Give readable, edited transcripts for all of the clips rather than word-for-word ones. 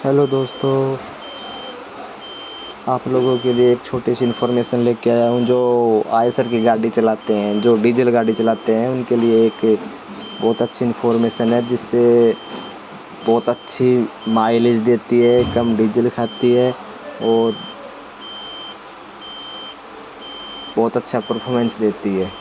Hello दोस्तों, आप लोगों के लिए एक छोटी सी इन्फॉर्मेशन लेके आया हूँ। जो आयसर की गाड़ी चलाते हैं, जो डीजल गाड़ी चलाते हैं, उनके लिए एक बहुत अच्छी इन्फॉर्मेशन है, जिससे बहुत अच्छी माइलेज देती है, कम डीजल खाती है और बहुत अच्छा परफॉर्मेंस देती है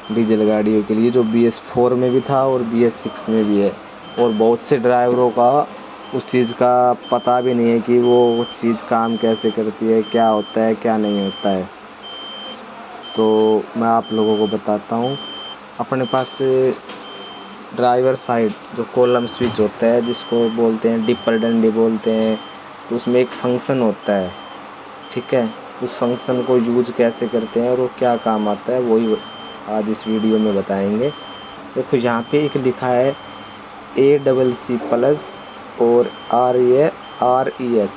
डीजल गाड़ियों के लिए, जो BS4 में भी था और BS6 में भी है। और बहुत से ड्राइवरों का उस चीज़ का पता भी नहीं है कि वो चीज़ काम कैसे करती है, क्या होता है, क्या नहीं होता है। तो मैं आप लोगों को बताता हूँ। अपने पास ड्राइवर साइड जो कॉलम स्विच होता है, जिसको बोलते हैं डिपर डंडी बोलते हैं, तो उसमें एक फंक्शन होता है, ठीक है। उस फंक्शन को यूज कैसे करते हैं और वो क्या काम आता है, वही आज इस वीडियो में बताएंगे। देखो यहाँ पे एक लिखा है ACC प्लस और RES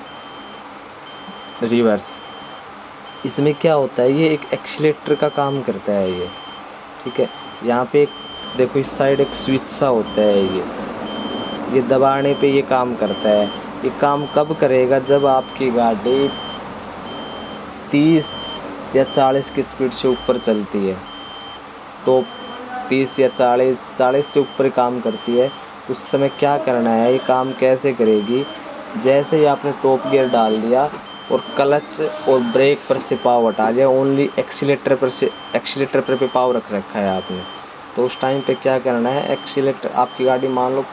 रिवर्स। इसमें क्या होता है, ये एक एक्सीलेटर का काम करता है ये, ठीक है। यहाँ पे एक देखो, इस साइड एक स्विच सा होता है, ये दबाने पे ये काम करता है। ये काम कब करेगा, जब आपकी गाड़ी 30 या 40 की स्पीड से ऊपर चलती है। तो 30 या 40 से ऊपर काम करती है, उस समय क्या करना है, ये काम कैसे करेगी। जैसे ही आपने टॉप गियर डाल दिया और क्लच और ब्रेक पर से पाव हटा दिया, ओनली एक्सीलेटर पर पे पाव रख रखा है आपने, तो उस टाइम पे क्या करना है, एक्सीलेटर आपकी गाड़ी मान लो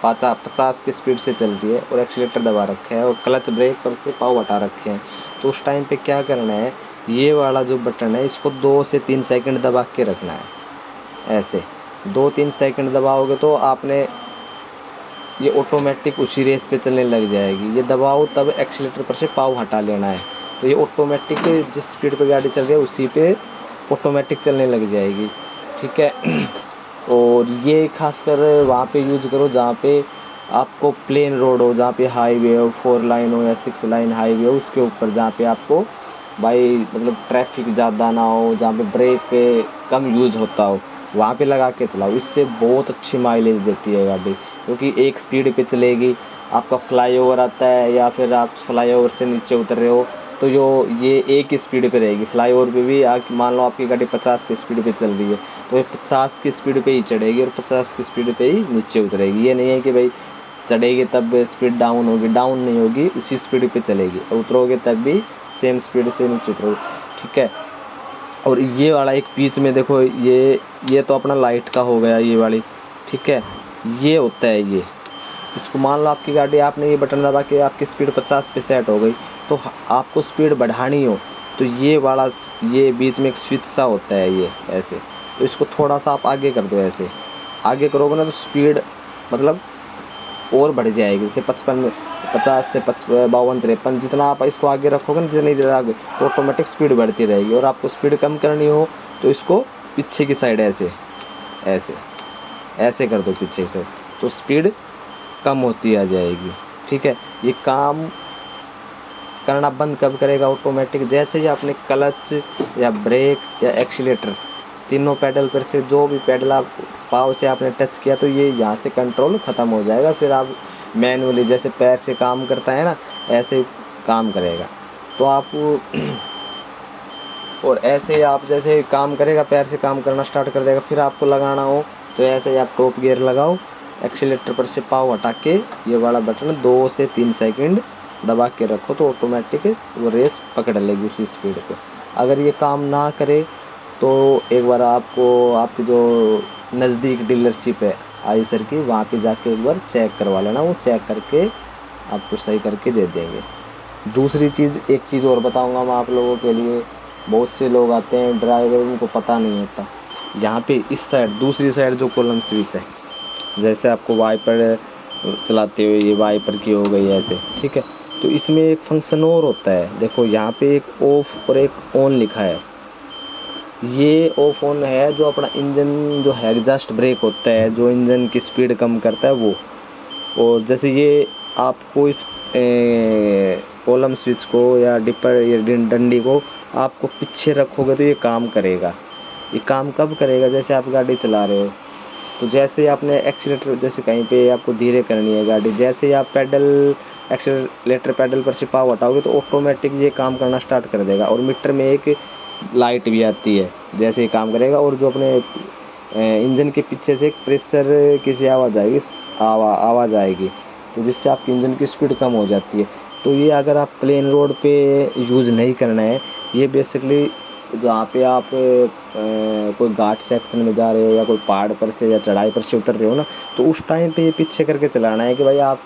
50 की स्पीड से चल रही है और एक्सीलेटर दबा रखा है और क्लच ब्रेक पर से पाव हटा रखे हैं, तो उस टाइम पे क्या करना है, ये वाला जो बटन है इसको 2 से 3 सेकंड दबा के रखना है। ऐसे 2-3 सेकंड दबाओगे तो आपने ये ऑटोमेटिक उसी रेस पे चलने लग जाएगी। ये दबाओ तब एक्सीलेटर पर से पाव हटा लेना है, तो ये ऑटोमेटिक जिस स्पीड पे गाड़ी चल रही है उसी पे ऑटोमेटिक चलने लग जाएगी, ठीक है। और ये खासकर वहाँ पे यूज करो जहाँ पे आपको प्लेन रोड हो, जहाँ पे हाईवे हो, 4 लाइन हो या 6 लाइन हाईवे हो, उसके ऊपर जहाँ पे आपको भाई मतलब ट्रैफिक ज़्यादा ना हो, जहाँ पे ब्रेक कम यूज होता हो, वहाँ पे लगा के चलाओ। इससे बहुत अच्छी माइलेज देती है गाड़ी, क्योंकि एक स्पीड पे चलेगी। आपका फ्लाईओवर आता है या फिर आप फ्लाईओवर से नीचे उतर रहे हो, तो ये एक ही स्पीड पे रहेगी। फ्लाईओवर पे भी मान लो आपकी गाड़ी 50 की स्पीड पे चल रही है, तो ये 50 की स्पीड पे ही चढ़ेगी और 50 की स्पीड पे ही नीचे उतरेगी। ये नहीं है कि भाई चढ़ेगी तब स्पीड डाउन होगी, डाउन नहीं होगी, उसी स्पीड पे चलेगी, और उतरोगे तब भी सेम स्पीड से नीचे उतरोगे, ठीक है। और ये वाला एक बीच में देखो, ये तो अपना लाइट का हो गया ये वाली, ठीक है। ये होता है ये, इसको मान लो आपकी गाड़ी, आपने ये बटन दबा के आपकी स्पीड 50 पे सेट हो गई, तो आपको स्पीड बढ़ानी हो तो ये वाला, ये बीच में एक स्विच सा होता है ये ऐसे, तो इसको थोड़ा सा आप आगे कर दो। ऐसे आगे करोगे ना तो स्पीड मतलब और बढ़ जाएगी। जैसे 55 50 से 52 53 जितना आप इसको आगे रखोगे ना, जितनी देर आगे, तो ऑटोमेटिक स्पीड बढ़ती रहेगी। और आपको स्पीड कम करनी हो तो इसको पीछे की साइड ऐसे ऐसे ऐसे कर दो पीछे से, तो स्पीड कम होती आ जाएगी, ठीक है। ये काम करना बंद कब करेगा ऑटोमेटिक, जैसे ही आपने क्लच या ब्रेक या एक्सीलेटर तीनों पैडल पर से जो भी पैडल आप पाव से आपने टच किया, तो ये यहाँ से कंट्रोल ख़त्म हो जाएगा। फिर आप मैनुअली जैसे पैर से काम करता है ना, ऐसे काम करेगा। तो आप और ऐसे ही आप जैसे काम करेगा, पैर से काम करना स्टार्ट कर देगा। फिर आपको लगाना हो तो ऐसे ही आप टॉप गियर लगाओ, एक्सीलेटर पर से पाव हटा के ये वाला बटन 2 से 3 सेकंड दबा के रखो, तो ऑटोमेटिक वो रेस पकड़ लेगी उसी स्पीड पे। अगर ये काम ना करे तो एक बार आपको आपकी जो नज़दीक डीलरशिप है आइसर की, वहाँ पे जाके एक बार चेक करवा लेना, वो चेक करके आपको सही करके दे देंगे। दूसरी चीज़, एक चीज़ और बताऊंगा मैं आप लोगों के लिए। बहुत से लोग आते हैं ड्राइवर, उनको पता नहीं होता, यहाँ पे इस साइड दूसरी साइड जो कॉलम स्विच है, जैसे आपको वाइपर चलाते हुए ये वाइपर की हो गई ऐसे, ठीक है। तो इसमें एक फंक्शन और होता है, देखो यहाँ पे एक ऑफ और एक ऑन लिखा है। ये ऑफ ऑन है जो अपना इंजन जो है, एग्जॉस्ट ब्रेक होता है जो इंजन की स्पीड कम करता है वो। और जैसे ये आपको इस कॉलम स्विच को या डिपर या डंडी को आपको पीछे रखोगे तो ये काम करेगा। ये काम कब करेगा, जैसे आप गाड़ी चला रहे हो तो जैसे आपने एक्सीलेटर, जैसे कहीं पे आपको धीरे करनी है गाड़ी, जैसे ही आप पैडल एक्सीलेटर पैडल पर से पाँव हटाओगे तो ऑटोमेटिक ये काम करना स्टार्ट कर देगा। और मीटर में एक लाइट भी आती है, जैसे ही काम करेगा। और जो अपने इंजन के पीछे से एक प्रेशर की सी आवाज़ आएगी, तो जिससे आपकी इंजन की स्पीड कम हो जाती है। तो ये अगर आप प्लेन रोड पे यूज़ नहीं करना है, ये बेसिकली जहाँ पे आप कोई घाट सेक्शन में जा रहे हो या कोई पहाड़ पर से या चढ़ाई पर से उतर रहे हो ना, तो उस टाइम पे ये पीछे करके चलाना है कि भाई आप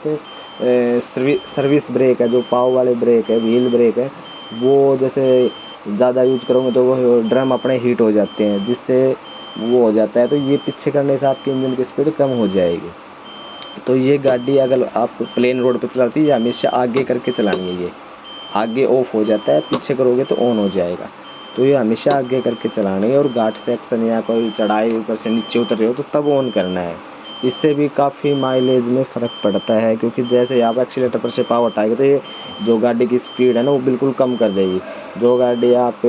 सर्विस ब्रेक है, जो पाव वाले ब्रेक है, व्हील ब्रेक है, वो जैसे ज़्यादा यूज करोगे तो वो ड्रम अपने हीट हो जाते हैं, जिससे वो हो जाता है। तो ये पीछे करने से आपकी इंजन की स्पीड कम हो जाएगी। तो ये गाड़ी अगर आप प्लेन रोड पे चलाती है, हमेशा आगे करके चलानी है। ये आगे ऑफ हो जाता है, पीछे करोगे तो ऑन हो जाएगा। तो ये हमेशा आगे करके चलानी है। और घाट सेक्शन या कोई चढ़ाई ऊपर से नीचे उतर रहे हो तो तब ऑन करना है। इससे भी काफ़ी माइलेज में फ़र्क पड़ता है, क्योंकि जैसे आप एक्सीलेटर पर से पाँव हटाएंगे तो ये जो गाड़ी की स्पीड है ना वो बिल्कुल कम कर देगी। जो गाड़ी आप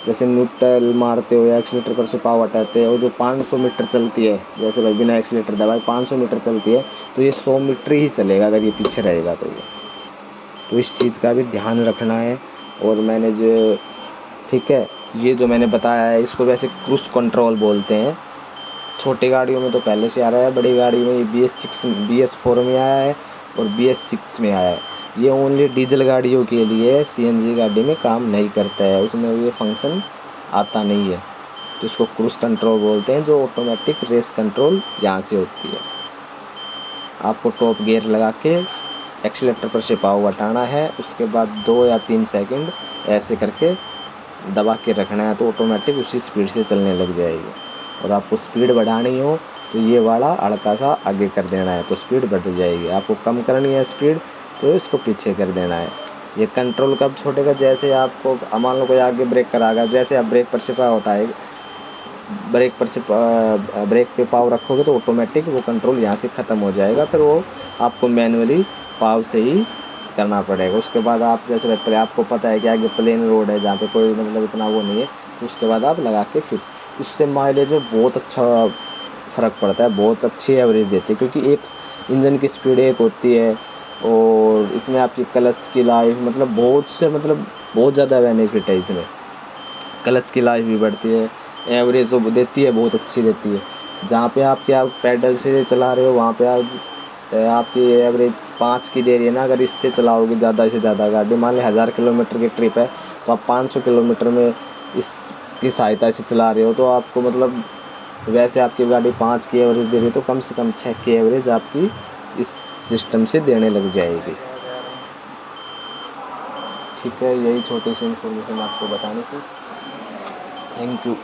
जैसे न्यूट्रल मारते हो या एक्सीलेटर पर से पाँव हटाते हो, जो 500 मीटर चलती है, जैसे भाई बिना एक्सीलेटर दबाए 500 मीटर चलती है, तो ये 100 मीटर ही चलेगा अगर ये पीछे रहेगा तो इस चीज़ का भी ध्यान रखना है। और मैंने जो ठीक है, ये जो मैंने बताया है इसको वैसे क्रूज कंट्रोल बोलते हैं। छोटी गाड़ियों में तो पहले से आ रहा है, बड़ी गाड़ी में ये BS4 में आया है और BS6 में आया है। ये ओनली डीजल गाड़ियों के लिए, CNG गाड़ी में काम नहीं करता है, उसमें ये फंक्शन आता नहीं है। तो इसको क्रूज कंट्रोल बोलते हैं, जो ऑटोमेटिक रेस कंट्रोल यहाँ से होती है। आपको टॉप गियर लगा के एक्सीलेटर पर से पाँव हटाना है, उसके बाद 2 या 3 सेकंड ऐसे करके दबा के रखना है, तो ऑटोमेटिक उसी स्पीड से चलने लग जाएगी। और आपको स्पीड बढ़ानी हो तो ये वाला हल्का सा आगे कर देना है, तो स्पीड बढ़ जाएगी। आपको कम करनी है स्पीड तो इसको पीछे कर देना है। ये कंट्रोल कब छोड़ेगा, जैसे आपको मान लो कोई आगे ब्रेक कराएगा, जैसे आप ब्रेक पर से पाँव उठाएगा, ब्रेक पे पाँव रखोगे तो ऑटोमेटिक वो कंट्रोल यहाँ से ख़त्म हो जाएगा। फिर वो आपको मैनुअली पाँव से ही करना पड़ेगा। उसके बाद आप जैसे पहले आपको पता है कि आगे प्लेन रोड है जहाँ पे कोई मतलब इतना वो नहीं है, तो उसके बाद आप लगा के फिर इससे माइलेज में बहुत अच्छा फ़र्क पड़ता है, बहुत अच्छी एवरेज देती है। क्योंकि एक इंजन की स्पीड एक होती है और इसमें आपकी क्लच की लाइफ बहुत ज़्यादा बेनिफिट है। इसमें क्लच की लाइफ भी बढ़ती है, एवरेज तो देती है, बहुत अच्छी देती है। जहाँ पे आप पैडल से चला रहे हो वहाँ पे आपकी एवरेज 5 की दे रही है ना, अगर इससे चलाओगे ज़्यादा से ज़्यादा गाड़ी, मान लें 1000 किलोमीटर की ट्रिप है तो आप 500 किलोमीटर में इसकी सहायता से चला रहे हो, तो आपको मतलब वैसे आपकी गाड़ी 5 की एवरेज दे रही है तो कम से कम 6 की एवरेज आपकी इस सिस्टम से देने लग जाएगी। ठीक है, यही छोटी सी इन्फॉर्मेशन आपको बतानी थी। Thank you.